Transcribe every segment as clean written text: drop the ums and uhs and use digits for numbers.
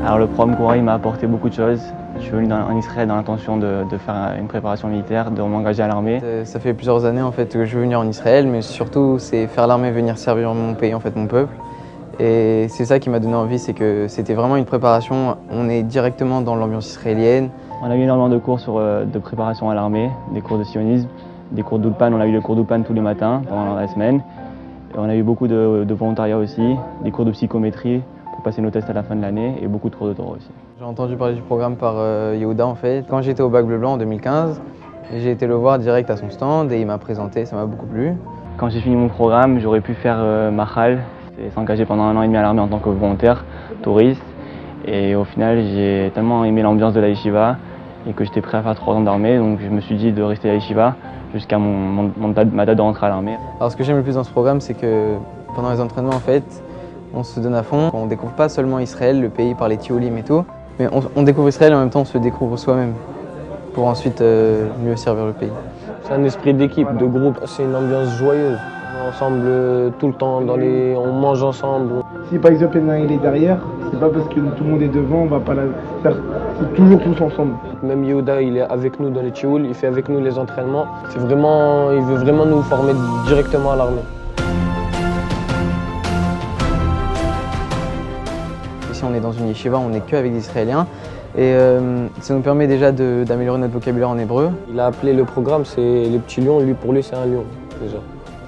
Alors le programme Goura m'a apporté beaucoup de choses. Je suis venu en Israël dans l'intention de faire une préparation militaire, de m'engager à l'armée. Ça fait plusieurs années en fait que je veux venir en Israël, mais surtout c'est faire l'armée, venir servir mon pays, en fait mon peuple. Et c'est ça qui m'a donné envie, c'est que c'était vraiment une préparation. On est directement dans l'ambiance israélienne. On a eu énormément de cours de préparation à l'armée, des cours de sionisme, des cours d'Ulpan. On a eu le cours d'Ulpan tous les matins pendant la semaine. Et on a eu beaucoup de volontariat aussi, des cours de psychométrie pour passer nos tests à la fin de l'année et beaucoup de cours de Torah aussi. J'ai entendu parler du programme par Yehuda en fait. Quand j'étais au Bac Bleu Blanc en 2015, j'ai été le voir direct à son stand et il m'a présenté, ça m'a beaucoup plu. Quand j'ai fini mon programme, j'aurais pu faire Mahal, c'est s'engager pendant 1 an et demi à l'armée en tant que volontaire, touriste. Et au final, j'ai tellement aimé l'ambiance de la yeshiva et que j'étais prêt à faire 3 ans d'armée, donc je me suis dit de rester à la yeshiva jusqu'à ma date de rentrée à l'armée. Alors ce que j'aime le plus dans ce programme, c'est que pendant les entraînements en fait, on se donne à fond. On découvre pas seulement Israël, le pays par les tiolim et tout, mais on découvre Israël et en même temps on se découvre soi-même pour ensuite mieux servir le pays. C'est un esprit d'équipe, de groupe, c'est une ambiance joyeuse. On est ensemble tout le temps, on mange ensemble. Si par exemple il y en a un il est derrière, c'est pas parce que tout le monde est devant, on va pas la faire. C'est toujours tous ensemble. Même Yehuda, il est avec nous dans les tchioul, il fait avec nous les entraînements. Il veut vraiment nous former directement à l'armée. Ici on est dans une yeshiva, on n'est qu'avec des Israéliens et ça nous permet déjà d'améliorer notre vocabulaire en hébreu. Il a appelé le programme, c'est les petits lions, pour lui c'est un lion déjà.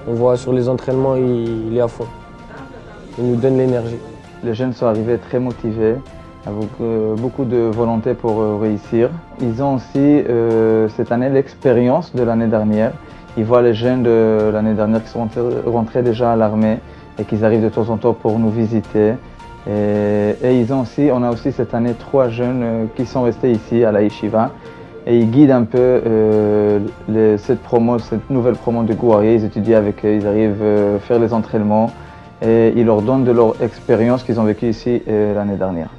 On voit sur les entraînements, il est à fond. Il nous donne l'énergie. Les jeunes sont arrivés très motivés, avec beaucoup de volonté pour réussir. Ils ont aussi cette année l'expérience de l'année dernière. Ils voient les jeunes de l'année dernière qui sont rentrés déjà à l'armée et qui arrivent de temps en temps pour nous visiter. Et on a aussi cette année 3 jeunes qui sont restés ici à la yeshiva. Et ils guident un peu cette nouvelle promo de Gouari. Ils étudient avec eux, ils arrivent à faire les entraînements et ils leur donnent de leur expérience qu'ils ont vécue ici l'année dernière.